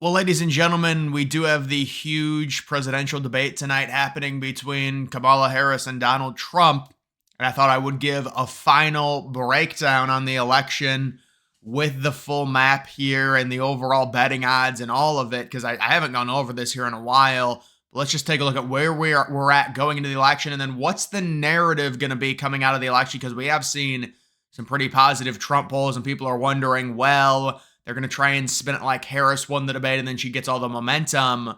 Well, ladies and gentlemen, we do have the huge presidential debate tonight happening between Kamala Harris and Donald Trump. And I thought I would give a final breakdown on the election with the full map here and the overall betting odds and all of it, because I haven't gone over this here in a while. But let's just take a look at where we're at going into the election, and then what's the narrative going to be coming out of the election, because we have seen some pretty positive Trump polls, and people are wondering, well, they're going to try and spin it like Harris won the debate and then she gets all the momentum.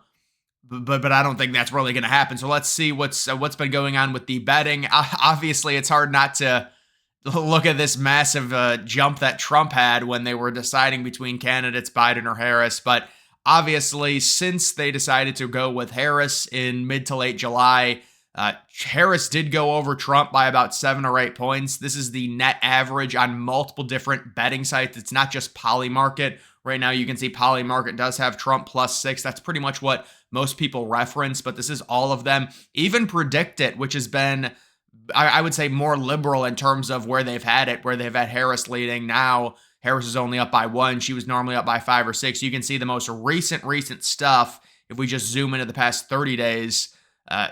But I don't think that's really going to happen. So let's see what's been going on with the betting. Obviously, it's hard not to look at this massive jump that Trump had when they were deciding between candidates, Biden or Harris. But obviously, since they decided to go with Harris in mid to late July, Harris did go over Trump by about 7 or 8 points. This is the net average on multiple different betting sites. It's not just Polymarket. Right now, you can see Polymarket does have Trump +6. That's pretty much what most people reference, but this is all of them. Even Predict It, which has been, I would say, more liberal in terms of where they've had it, where they've had Harris leading. Now, Harris is only up by 1. She was normally up by 5 or 6. You can see the most recent stuff. If we just zoom into the past 30 days,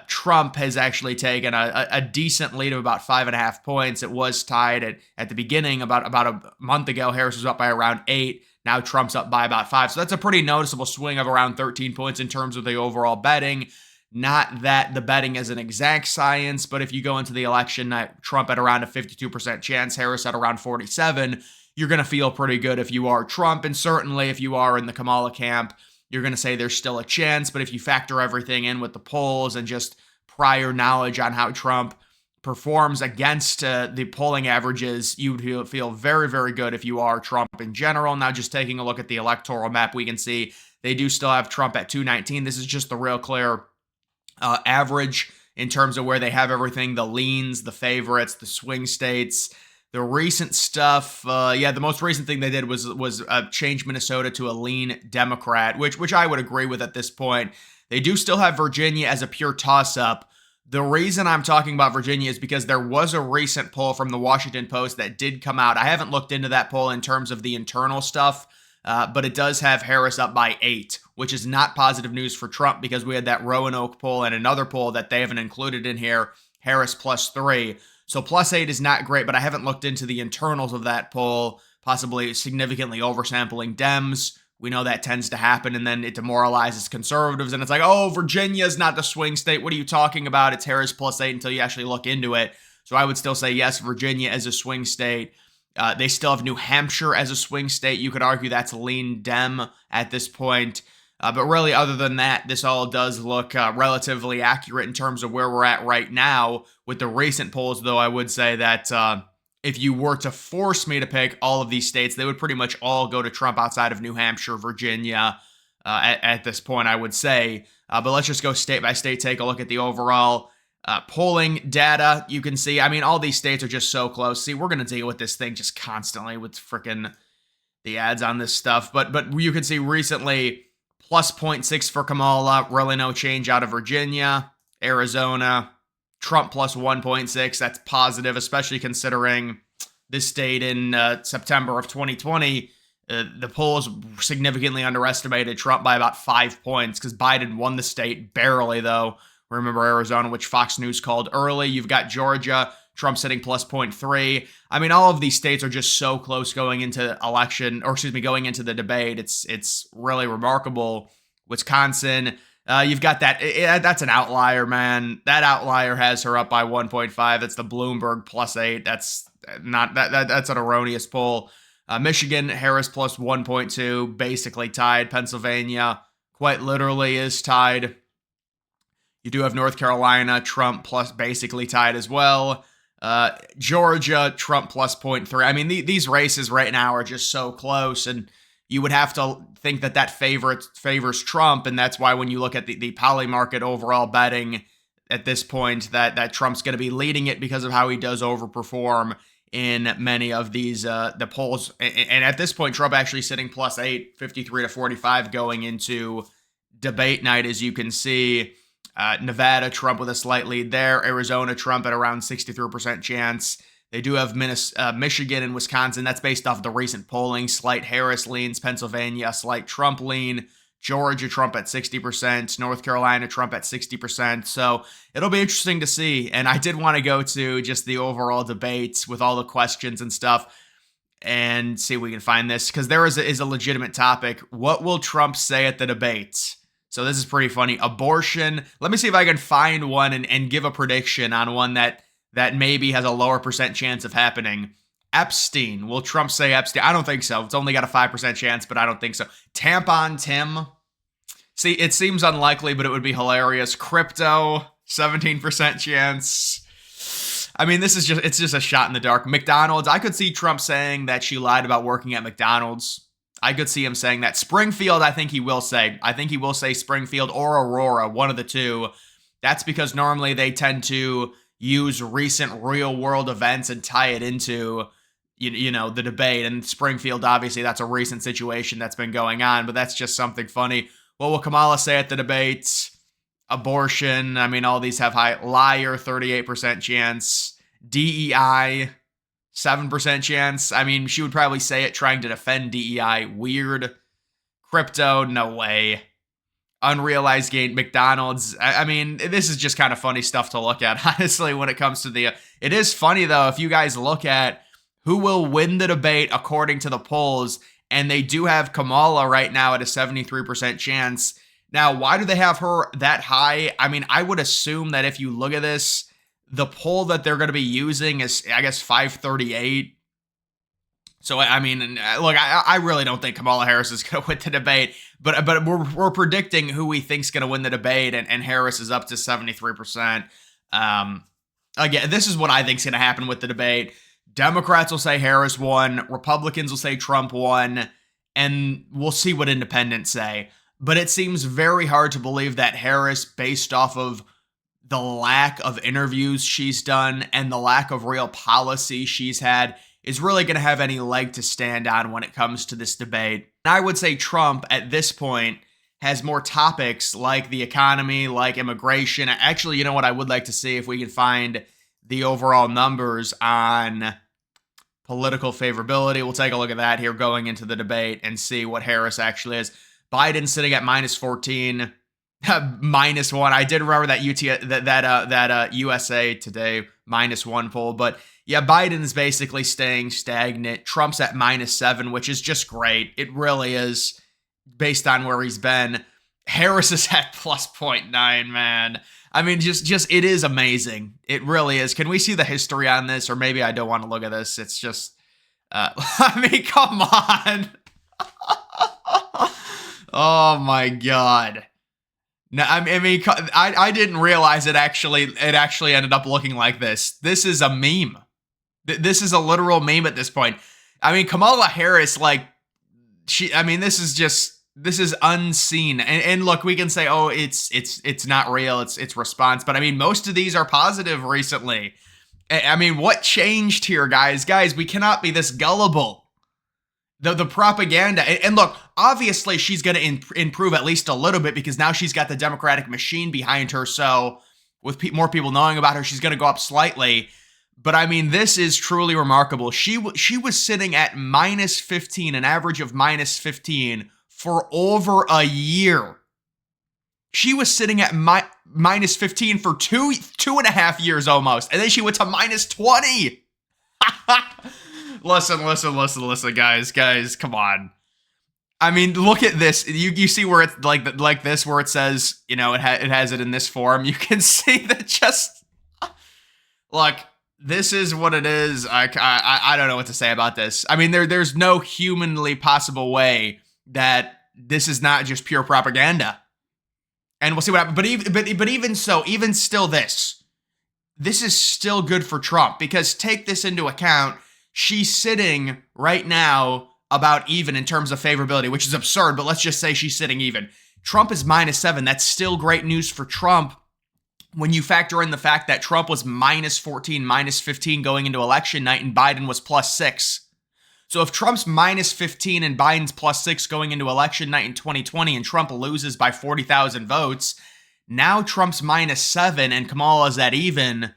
Trump has actually taken a decent lead of about 5.5 points. It was tied at the beginning about a month ago. Harris was up by around 8. Now Trump's up by about 5. So that's a pretty noticeable swing of around 13 points in terms of the overall betting. Not that the betting is an exact science, but if you go into the election, Trump at around a 52% chance, Harris at around 47, you're going to feel pretty good if you are Trump. And certainly if you are in the Kamala camp, you're going to say there's still a chance. But if you factor everything in with the polls and just prior knowledge on how Trump performs against the polling averages, you'd feel very, very good if you are Trump in general. Now, just taking a look at the electoral map, we can see they do still have Trump at 219. This is just the real clear average in terms of where they have everything, the leans, the favorites, the swing states. The recent stuff, the most recent thing they did was change Minnesota to a lean Democrat, which I would agree with at this point. They do still have Virginia as a pure toss-up. The reason I'm talking about Virginia is because there was a recent poll from the Washington Post that did come out. I haven't looked into that poll in terms of the internal stuff, but it does have Harris up by 8, which is not positive news for Trump because we had that Roanoke poll and another poll that they haven't included in here, Harris +3. So +8 is not great, but I haven't looked into the internals of that poll, possibly significantly oversampling Dems. We know that tends to happen, and then it demoralizes conservatives, and it's like, oh, Virginia's not the swing state. What are you talking about? It's Harris +8 until you actually look into it. So I would still say, yes, Virginia as a swing state. They still have New Hampshire as a swing state. You could argue that's lean Dem at this point. But really, other than that, this all does look relatively accurate in terms of where we're at right now. With the recent polls, though, I would say that if you were to force me to pick all of these states, they would pretty much all go to Trump outside of New Hampshire, Virginia, at this point, I would say. But let's just go state by state, take a look at the overall polling data. You can see, I mean, all these states are just so close. See, we're going to deal with this thing just constantly with freaking the ads on this stuff. But you can see recently, +0.6 for Kamala, really no change out of Virginia, Arizona, Trump +1.6. That's positive, especially considering this state in September of 2020. The polls significantly underestimated Trump by about 5 points because Biden won the state, barely though. Remember Arizona, which Fox News called early. You've got Georgia, Trump sitting +0.3. I mean, all of these states are just so close going into going into the debate. It's really remarkable. Wisconsin, you've got that. That's an outlier, man. That outlier has her up by 1.5. That's the Bloomberg +8. That's not that's an erroneous poll. Michigan, Harris +1.2, basically tied. Pennsylvania, quite literally, is tied. You do have North Carolina, Trump basically tied as well. Georgia, Trump +0.3. I mean, these races right now are just so close, and you would have to think that favors Trump, and that's why when you look at the Polymarket overall betting at this point, that Trump's going to be leading it because of how he does overperform in many of these the polls. And at this point, Trump actually sitting +8, 53-45 going into debate night, as you can see. Nevada, Trump with a slight lead there. Arizona, Trump at around 63% chance. They do have Michigan and Wisconsin. That's based off of the recent polling. Slight Harris leans. Pennsylvania, slight Trump lean. Georgia, Trump at 60%, North Carolina, Trump at 60%. So it'll be interesting to see. And I did want to go to just the overall debates with all the questions and stuff and see if we can find this, because there is a legitimate topic. What will Trump say at the debates? So this is pretty funny. Abortion. Let me see if I can find one and give a prediction on one that maybe has a lower percent chance of happening. Epstein. Will Trump say Epstein? I don't think so. It's only got a 5% chance, but I don't think so. Tampon Tim. See, it seems unlikely, but it would be hilarious. Crypto, 17% chance. I mean, it's just a shot in the dark. McDonald's. I could see Trump saying that she lied about working at McDonald's. I could see him saying that. Springfield, I think he will say. I think he will say Springfield or Aurora, one of the two. That's because normally they tend to use recent real world events and tie it into, you know, the debate. And Springfield, obviously, that's a recent situation that's been going on, but that's just something funny. What will Kamala say at the debates? Abortion. I mean, all these have high. Liar, 38% chance. DEI, 7% chance. I mean, she would probably say it trying to defend DEI. Weird. Crypto, no way. Unrealized gain, McDonald's. I mean, this is just kind of funny stuff to look at, honestly, when it comes to the... It is funny, though, if you guys look at who will win the debate according to the polls, and they do have Kamala right now at a 73% chance. Now, why do they have her that high? I mean, I would assume that if you look at this, the poll that they're going to be using is, I guess, 538. So, I mean, look, I really don't think Kamala Harris is going to win the debate, but we're predicting who we think's going to win the debate, and Harris is up to 73%. Again, this is what I think's going to happen with the debate. Democrats will say Harris won, Republicans will say Trump won, and we'll see what independents say. But it seems very hard to believe that Harris, based off of the lack of interviews she's done and the lack of real policy she's had, is really going to have any leg to stand on when it comes to this debate. And I would say Trump, at this point, has more topics like the economy, like immigration. Actually, you know what I would like to see if we can find the overall numbers on political favorability. We'll take a look at that here going into the debate and see what Harris actually is. Biden sitting at minus 14, minus 1. I did remember that USA Today minus 1 poll, but yeah, Biden's basically staying stagnant. Trump's at minus 7, which is just great. It really is, based on where he's been. Harris is at plus 0.9, man. I mean, just it is amazing. It really is. Can we see the history on this? Or maybe I don't want to look at this. It's just, I mean, come on. Oh my God. No, I mean, I didn't realize it actually ended up looking like this. This is a meme. This is a literal meme at this point. I mean, Kamala Harris, like, this is unseen. And look, we can say, oh, it's not real. It's response. But I mean, most of these are positive recently. I mean, what changed here, guys? Guys, we cannot be this gullible. The propaganda, and look, obviously she's going to improve at least a little bit because now she's got the Democratic machine behind her. So with more people knowing about her, she's going to go up slightly. But I mean, this is truly remarkable. She was sitting at minus 15, an average of minus 15 for over a year. She was sitting at minus 15 for two and a half years almost. And then she went to minus 20. Listen, guys, come on. I mean, look at this. You see where it's like this, where it says, you know, it has it in this form. You can see that just, look, this is what it is. I don't know what to say about this. I mean, there's no humanly possible way that this is not just pure propaganda. And we'll see what happens. But even so, even still, this is still good for Trump, because take this into account. She's sitting right now about even in terms of favorability, which is absurd, but let's just say she's sitting even. Trump is minus 7. That's still great news for Trump when you factor in the fact that Trump was minus 14, minus 15 going into election night, and Biden was plus 6. So if Trump's minus 15 and Biden's plus 6 going into election night in 2020 and Trump loses by 40,000 votes, now Trump's minus 7 and Kamala's at even.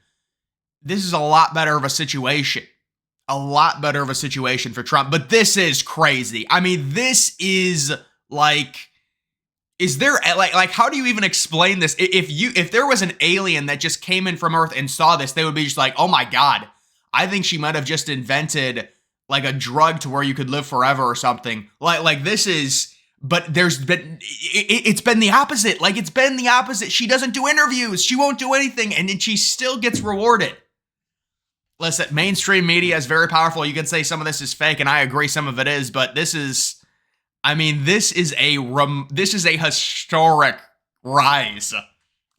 This is a lot better of a situation. A lot better of a situation for Trump. But this is crazy. I mean, this is like is there like how do you even explain this? If there was an alien that just came in from Earth and saw this, they would be just like, oh my God, I think she might have just invented like a drug to where you could live forever or something. Like this is, but there's been it's been the opposite. Like it's been the opposite. She doesn't do interviews. She won't do anything, and then she still gets rewarded. Listen, mainstream media is very powerful. You can say some of this is fake, and I agree some of it is, but this is, I mean, this is a historic rise.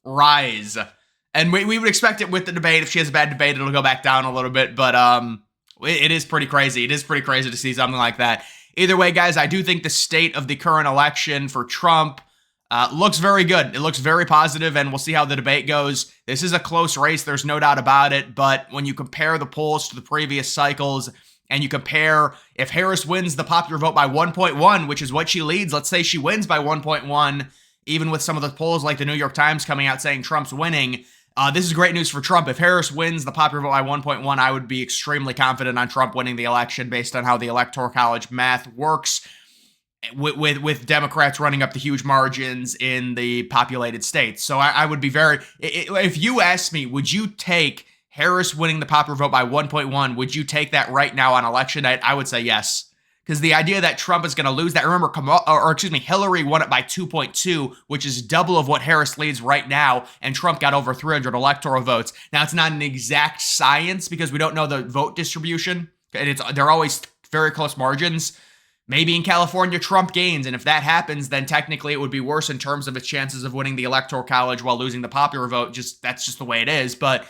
And we would expect it with the debate. If she has a bad debate, it'll go back down a little bit, but it is pretty crazy. It is pretty crazy to see something like that. Either way, guys, I do think the state of the current election for Trump looks very good. It looks very positive, and we'll see how the debate goes. This is a close race. There's no doubt about it, but when you compare the polls to the previous cycles, and you compare if Harris wins the popular vote by 1.1, which is what she leads, let's say she wins by 1.1, even with some of the polls like the New York Times coming out saying Trump's winning, this is great news for Trump. If Harris wins the popular vote by 1.1, I would be extremely confident on Trump winning the election based on how the Electoral College math works, with Democrats running up the huge margins in the populated states. So I would be very, if you ask me, would you take Harris winning the popular vote by 1.1, would you take that right now on election night? I would say yes. Because the idea that Trump is going to lose that, remember, Hillary won it by 2.2, which is double of what Harris leads right now, and Trump got over 300 electoral votes. Now, it's not an exact science because we don't know the vote distribution, and they're always very close margins. Maybe in California, Trump gains, and if that happens, then technically it would be worse in terms of its chances of winning the Electoral College while losing the popular vote. That's just the way it is, but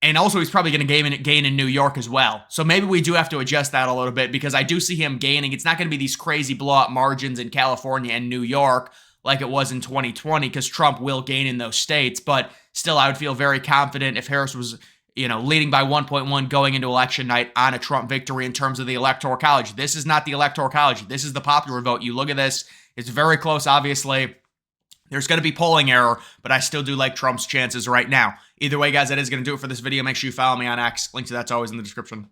and also he's probably going to gain in New York as well. So maybe we do have to adjust that a little bit because I do see him gaining. It's not going to be these crazy blowout margins in California and New York like it was in 2020 because Trump will gain in those states. But still, I would feel very confident if Harris was, leading by 1.1 going into election night on a Trump victory in terms of the Electoral College. This is not the Electoral College. This is the popular vote. You look at this. It's very close, obviously. There's going to be polling error, but I still do like Trump's chances right now. Either way, guys, that is going to do it for this video. Make sure you follow me on X. Link to that's always in the description.